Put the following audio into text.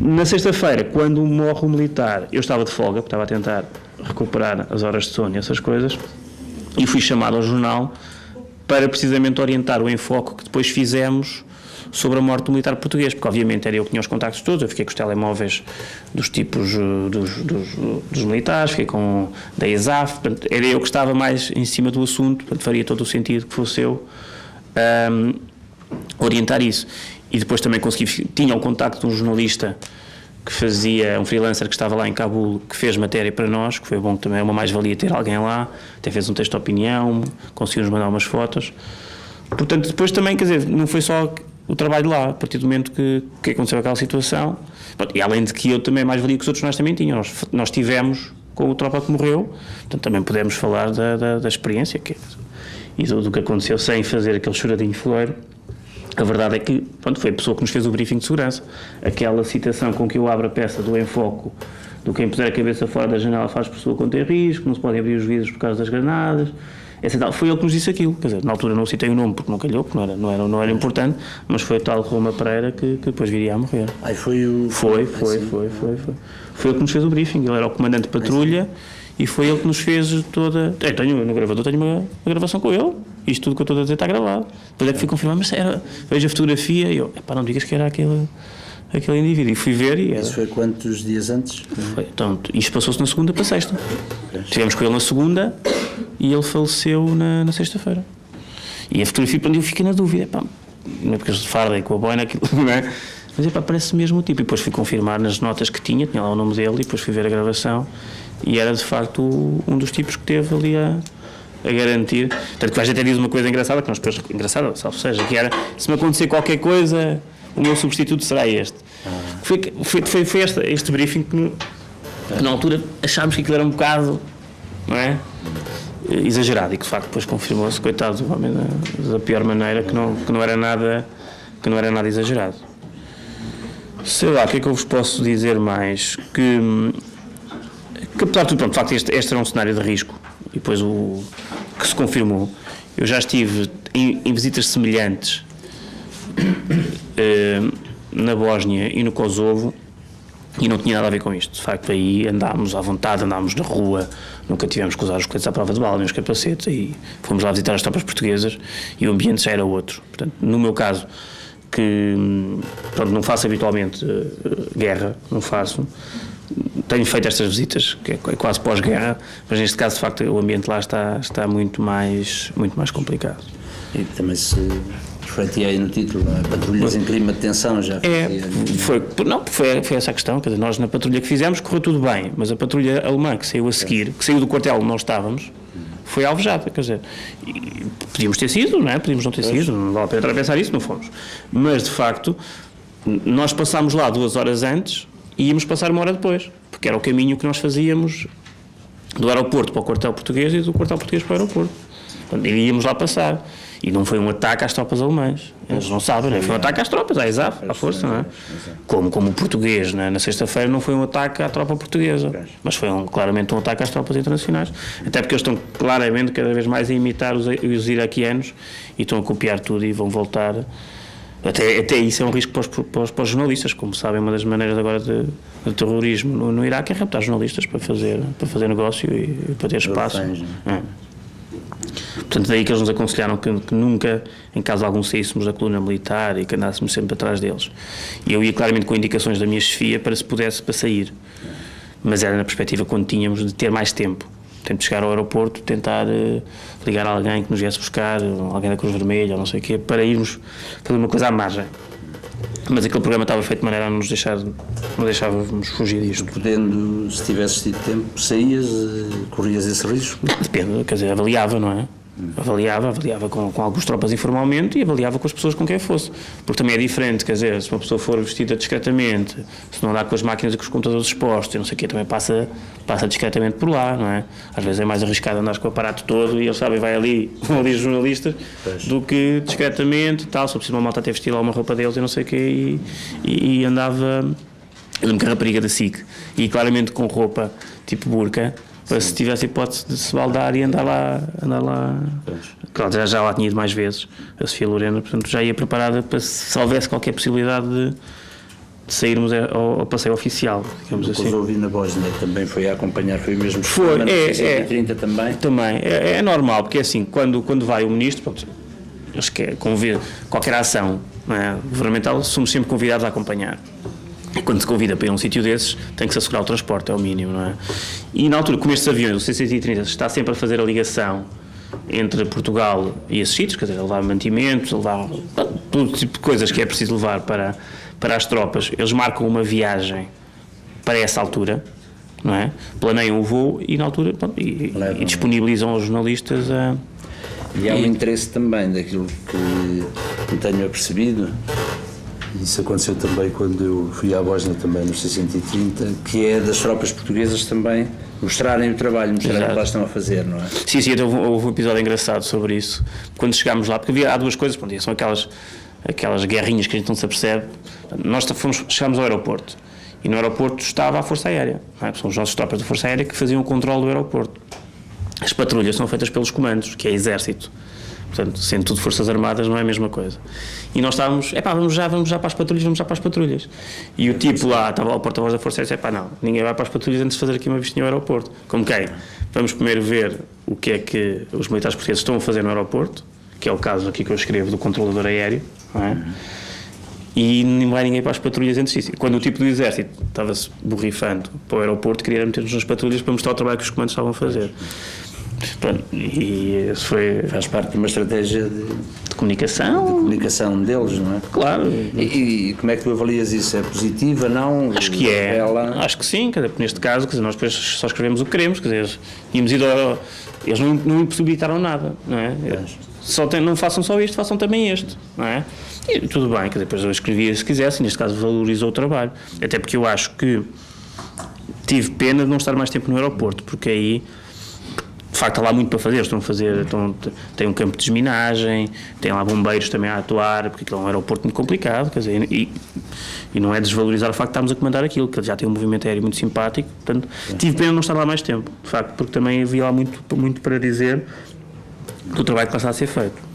Na sexta-feira, quando morre o militar, eu estava de folga, porque estava a tentar recuperar as horas de sono e essas coisas, e fui chamado ao jornal para precisamente orientar o enfoque que depois fizemos sobre a morte do militar português, porque obviamente era eu que tinha os contactos todos, eu fiquei com os telemóveis dos tipos dos militares, fiquei com da ESAF, portanto, era eu que estava mais em cima do assunto, portanto faria todo o sentido que fosse eu orientar isso. E depois também tinha o contacto de um jornalista que fazia, um freelancer que estava lá em Cabul, que fez matéria para nós, que foi bom, também é uma mais-valia ter alguém lá, até fez um texto de opinião, conseguiu-nos mandar umas fotos. Portanto, depois também, quer dizer, não foi só o trabalho lá, a partir do momento que aconteceu aquela situação, e além de que eu também mais-valia que os outros nós também tínhamos, nós tivemos com o tropa que morreu, portanto também podemos falar da experiência e do que aconteceu sem fazer aquele choradinho foleiro. A verdade é que, pronto, foi a pessoa que nos fez o briefing de segurança. Aquela citação com que eu abro a peça do enfoque, do quem puser a cabeça fora da janela faz por sua conta em risco, não se podem abrir os vidros por causa das granadas, etc. Foi ele que nos disse aquilo. Quer dizer, na altura não citei o nome porque não calhou, porque não era importante, mas foi o tal Roma Pereira que depois viria a morrer. Foi o... Foi ele que nos fez o briefing. Ele era o comandante de patrulha e foi ele que nos fez toda... No gravador tenho uma gravação com ele. Isto tudo que eu estou a dizer está gravado. Depois é que fui confirmar, mas vejo a fotografia e eu, não digas que era aquele indivíduo. E fui ver e era... Isso foi quantos dias antes? Foi, então, isto passou-se na segunda para a sexta. Estivemos com ele na segunda e ele faleceu na sexta-feira. E a fotografia, quando eu fiquei na dúvida, não é porque de farda e com a boina, aquilo, não é? Mas parece mesmo o tipo. E depois fui confirmar nas notas que tinha lá o nome dele e depois fui ver a gravação e era de facto um dos tipos que teve ali a garantir. Tanto que a gente até diz uma coisa engraçada, que nós depois, engraçada, salvo seja, que era, se me acontecer qualquer coisa, o meu substituto será este. Foi este briefing que na altura achámos que aquilo era um bocado, não é? Exagerado, e que de facto depois confirmou-se, coitado do homem, da pior maneira, que não era nada exagerado. Sei lá, o que é que eu vos posso dizer mais? Que apesar de tudo, pronto, de facto este era um cenário de risco, e depois o que se confirmou. Eu já estive em visitas semelhantes na Bósnia e no Kosovo e não tinha nada a ver com isto. De facto, aí andámos à vontade, andámos na rua, nunca tivemos que usar os coletes à prova de bala, nem os capacetes, e fomos lá visitar as tropas portuguesas e o ambiente já era outro. Portanto, no meu caso, que pronto, não faço habitualmente guerra, não faço, tenho feito estas visitas, que é quase pós-guerra, mas neste caso, de facto, o ambiente lá está muito mais complicado. E também se refletia aí no título, patrulhas em clima de tensão já. Foi essa a questão, quer dizer, nós na patrulha que fizemos correu tudo bem, mas a patrulha alemã que saiu a seguir, que saiu do quartel onde nós estávamos, foi alvejada, quer dizer, podíamos ter sido, não é? Podíamos não ter sido, não vale a pena pensar isso, não fomos. Mas, de facto, nós passámos lá 2 horas antes e íamos passar 1 hora depois, porque era o caminho que nós fazíamos do aeroporto para o quartel português e do quartel português para o aeroporto. Portanto, íamos lá passar. E não foi um ataque às tropas alemãs. Eles não sabem, não é? Foi um ataque às tropas, à ESAF, à força, não é? Como o português, não é? Na sexta-feira não foi um ataque à tropa portuguesa, mas foi claramente um ataque às tropas internacionais. Até porque eles estão claramente cada vez mais a imitar os iraquianos e estão a copiar tudo e vão voltar. Até isso é um risco para os jornalistas. Como sabem, uma das maneiras agora de terrorismo no Iraque é raptar jornalistas para fazer negócio e para ter espaço. Portanto, daí que eles nos aconselharam que nunca, em caso algum, saíssemos da coluna militar e que andássemos sempre atrás deles. E eu ia claramente com indicações da minha chefia para se pudesse para sair. Mas era na perspectiva quando tínhamos de ter mais tempo. Tempo de chegar ao aeroporto, tentar ligar a alguém que nos viesse buscar, alguém da Cruz Vermelha ou não sei o quê, para irmos fazer uma coisa à margem. Mas aquele programa estava feito de maneira a não deixávamos fugir disto. Podendo, se tivesses tido tempo, saías, corrias esse risco? Depende, quer dizer, avaliava, não é? Avaliava com algumas tropas informalmente e avaliava com as pessoas com quem fosse. Porque também é diferente, quer dizer, se uma pessoa for vestida discretamente, se não andar com as máquinas e com os computadores expostos e não sei o quê, também passa discretamente por lá, não é? Às vezes é mais arriscado andar com o aparato todo e eles sabem, vão ali os jornalistas, do que discretamente, tal, só precisa uma malta ter vestido lá uma roupa deles e não sei o quê, e andava, eu lembro que a rapariga da SIC, e claramente com roupa tipo burca, para se tivesse hipótese de se baldar e andar lá. Claro, já lá tinha ido mais vezes, a Sofia Lorena, portanto já ia preparada para se houvesse qualquer possibilidade sairmos ao passeio oficial, digamos assim. Depois ouvi na Bósnia, também foi a acompanhar, foi o mesmo Foi, na 630 também. Também, é normal, porque assim, quando vai o ministro, pronto, eles convidam, qualquer ação, não é, governamental, somos sempre convidados a acompanhar. E quando se convida para ir a um sítio desses, tem que se assegurar o transporte, é o mínimo, não é? E na altura, como estes aviões, o C-130 está sempre a fazer a ligação entre Portugal e esses sítios, quer dizer, a levar mantimentos, a levar todo tipo de coisas que é preciso levar para as tropas, eles marcam uma viagem para essa altura, não é? Planeiam o voo e na altura, pronto, e disponibilizam aos jornalistas a... E há um interesse também daquilo que tenho apercebido. Isso aconteceu também quando eu fui à Bósnia também no 630, que é das tropas portuguesas também mostrarem o trabalho, mostrarem o que lá estão a fazer, não é? Sim, houve um episódio engraçado sobre isso. Quando chegámos lá, porque há duas coisas, pronto, são aquelas guerrinhas que a gente não se apercebe. Nós chegámos ao aeroporto e no aeroporto estava a Força Aérea, não é? São os nossos tropas da Força Aérea que faziam o controle do aeroporto. As patrulhas são feitas pelos comandos, que é Exército. Portanto, sendo tudo Forças Armadas, não é a mesma coisa. E nós estávamos, vamos já para as patrulhas. E o tipo lá, estava lá ao porta-voz da Força Aérea, não, ninguém vai para as patrulhas antes de fazer aqui uma vistinha ao aeroporto. Como quem? Vamos primeiro ver o que é que os militares portugueses estão a fazer no aeroporto, que é o caso aqui que eu escrevo do controlador aéreo, não é? E não vai ninguém para as patrulhas antes disso. Quando o tipo do Exército estava-se borrifando para o aeroporto, queria meter-nos nas patrulhas para mostrar o trabalho que os comandos estavam a fazer. Pronto, e isso faz parte de uma estratégia de comunicação deles, não é? Claro. E como é que tu avalias isso? É positiva, não? Acho que é. Acho que sim, quer dizer, neste caso, quer dizer, nós depois só escrevemos o que queremos, quer dizer, eles não impossibilitaram nada, não é? Não façam só isto, façam também este, não é? E tudo bem, quer dizer, depois eu escrevia se quisesse, neste caso valorizou o trabalho, até porque eu acho que tive pena de não estar mais tempo no aeroporto, porque aí de facto há lá muito para fazer, tem um campo de desminagem, tem lá bombeiros também a atuar, porque aquilo é um aeroporto muito complicado, quer dizer, e não é desvalorizar o facto de estarmos a comandar aquilo, que já tem um movimento aéreo muito simpático, portanto, tive pena de não estar lá mais tempo, de facto, porque também havia lá muito para dizer do trabalho que lá está a ser feito.